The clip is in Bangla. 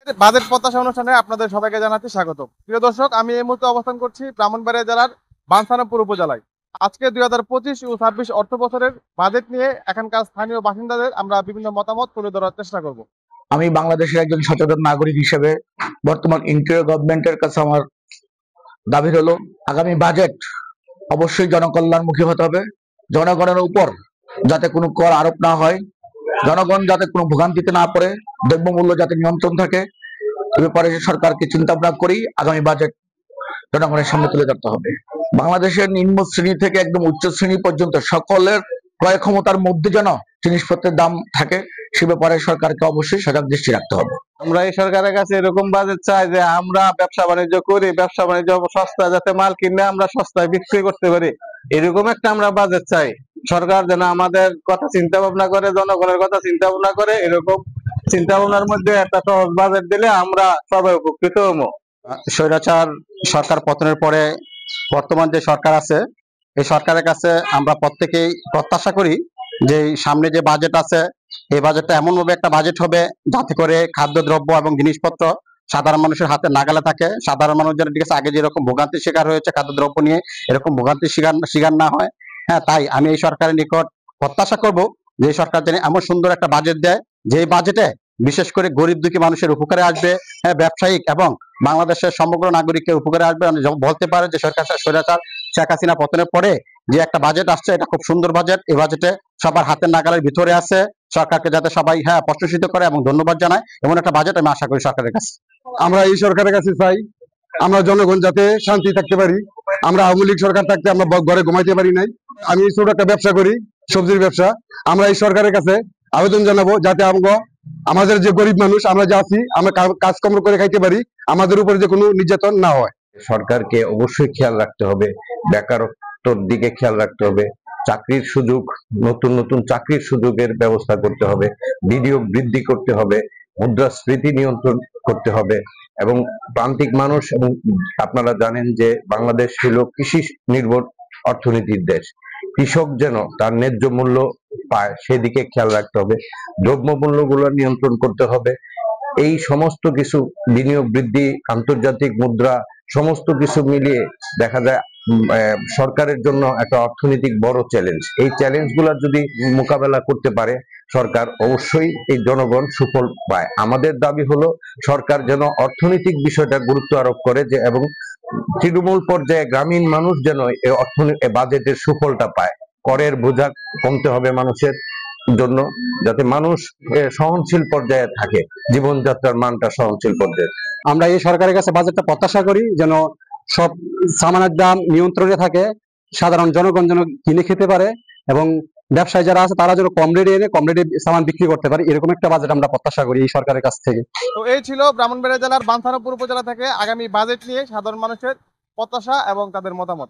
বাজেট প্রত্যাশা অনুষ্ঠানে আপনাদের সবাইকে জানাচ্ছি স্বাগত। প্রিয় দর্শক, আমি এই মুহূর্তে অবস্থান করছি ব্রাহ্মণবাড়িয়া জেলার বাঞ্ছারামপুর উপজেলায়। আজকে 2025 ও 26 অর্থ বছরের বাজেট নিয়ে এখানকার স্থানীয় বাসিন্দাদের আমরা বিভিন্ন মতামত তুলে ধরার চেষ্টা করব। আমি বাংলাদেশের একজন সচেতন নাগরিক হিসেবে বর্তমান ইন্টারিয়র গভর্নমেন্টের কাছে আমার দাবি হলো, আগামী বাজেট অবশ্যই জনকল্যাণমুখী হতে হবে। জনগণের উপর যাতে কোনো কর আরোপ না হয়, জনগণ যাতে কোনো ভোগান্তিতে না পড়ে, দ্রব্যমূল্য যাতে নিয়ন্ত্রণ থাকে, এ ব্যাপারে সরকারকে চিন্তা ভাবনা করেই আগামী বাজেট জনগণের সামনে তুলে ধরতে হবে। বাংলাদেশের নিম্ন শ্রেণী থেকে একদম উচ্চ শ্রেণী পর্যন্ত সকলের ক্রয় ক্ষমতার মধ্যে যেন জিনিসপত্রের দাম থাকে, সে ব্যাপারে সরকারকে অবশ্যই সজাগ দৃষ্টি রাখতে হবে। আমরা এই সরকারের কাছে এরকম বাজেট চাই যে আমরা ব্যবসা বাণিজ্য করি, ব্যবসা বাণিজ্য সস্তা যাতে মাল কিনে আমরা সস্তায় বিক্রি করতে পারি, এরকম একটা আমরা বাজেট চাই। সরকার যেন আমাদের কথা চিন্তা ভাবনা করে, জনগণের কথা চিন্তা ভাবনা করে, এরকম চিন্তা ভাবনার মধ্যে একটা সহজ বাজেট দিলে আমরা সবাই উপকৃত হবো। স্বৈরাচার সরকার পতনের পরে বর্তমান যে সরকার আছে, এই সরকারের কাছে আমরা প্রত্যেকেই প্রত্যাশা করি যে সামনে যে বাজেট আছে, এই বাজেটটা এমন ভাবে একটা বাজেট হবে যাতে করে খাদ্যদ্রব্য এবং জিনিসপত্র সাধারণ মানুষের হাতে নাগালে থাকে। সাধারণ মানুষ যেন, ঠিক আছে, আগে যেরকম ভোগান্তির শিকার হয়েছে খাদ্যদ্রব্য নিয়ে, এরকম ভোগান্তির শিকার না হয়। হ্যাঁ, তাই আমি এই সরকারের নিকট প্রত্যাশা করব যে সরকার যেন এমন সুন্দর একটা বাজেট দেয়, যে বাজেটে বিশেষ করে গরিব দুঃখী মানুষের উপকারে আসবে, হ্যাঁ, ব্যবসায়িক এবং বাংলাদেশের সমগ্র নাগরিকের উপকারে আসবে। বলতে পারে যে সরকার স্বৈরাচার শেখ হাসিনা পতনের পরে যে একটা বাজেট আসছে, এটা খুব সুন্দর বাজেট। এই বাজেটে সবার হাতের নাগালের ভিতরে আছে। সরকারকে যাতে সবাই প্রশংসিত করে এবং ধন্যবাদ জানায়, এমন একটা বাজেট আমি আশা করি সরকারের কাছে। আমরা এই সরকারের কাছে চাই আমরা জনগণ যাতে শান্তি থাকতে পারি। আমরা আওয়ামী লীগ সরকার থাকতে আমরা ঘরে ঘুমাইতে পারি নাই। আমি ছোট একটা ব্যবসা করি, সবজির ব্যবসা। আমরা এই সরকারের কাছে আবেদন জানাবো যাতে আমাদের যে গরিব মানুষ আমরা যা আছি, আমরা কাজকর্ম করে খাইতে পারি, আমাদের উপরে যে কোনো নির্যাতন না হয়। সরকারকে অবশ্যই খেয়াল রাখতে হবে, বেকারত্বর দিকে খেয়াল রাখতে হবে, চাকরির সুযোগ, নতুন নতুন চাকরির সুযোগের ব্যবস্থা করতে হবে, বিনিয়োগ বৃদ্ধি করতে হবে, মুদ্রাস্ফীতি নিয়ন্ত্রণ করতে হবে এবং প্রান্তিক মানুষ, এবং আপনারা জানেন যে বাংলাদেশ হলো কৃষি নির্ভর অর্থনীতির দেশ। কৃষক যেন তার ন্যায্য মূল্য পায় সেদিকে খেয়াল রাখতে হবে, দ্রব্যমূল্যগুলো নিয়ন্ত্রণ করতে হবে। এই সমস্ত কিছু, বিনিয়োগ বৃদ্ধি, আন্তর্জাতিক মুদ্রা, সমস্ত কিছু মিলিয়ে দেখা যায় সরকারের জন্য একটা অর্থনৈতিক বড় চ্যালেঞ্জ। এই চ্যালেঞ্জগুলো যদি মোকাবেলা করতে পারে সরকার, অবশ্যই এই জনগণ সুফল পায়। আমাদের দাবি হলো সরকার যেন অর্থনৈতিক বিষয়টা গুরুত্ব আরোপ করে, যে এবং তৃণমূল পর্যায়ে গ্রামীণ মানুষ যেন এই বাজেটের সুফলটা পায়। করের বোঝা কমতে হবে মানুষের জন্য, যাতে মানুষ সহনশীল পর্যায়ে থাকে, জীবনযাত্রার মানটা সহনশীল পর্যায়ে। আমরা এই সরকারের কাছে বাজেটটা প্রত্যাশা করি যেন সব সামানের দাম নিয়ন্ত্রণে থাকে, সাধারণ জনগণ যেন কিনে খেতে পারে এবং ব্যবসায়ী যারা আছে তারা যেন কম রেটে এনে কম রেটে সামান বিক্রি করতে পারে, এরকম একটা বাজেট আমরা প্রত্যাশা করি এই সরকারের কাছ থেকে। তো এই ছিল ব্রাহ্মণবাড়িয়া জেলার বাঞ্ছারামপুর উপজেলা থেকে আগামী বাজেট নিয়ে সাধারণ মানুষের প্রত্যাশা এবং তাদের মতামত।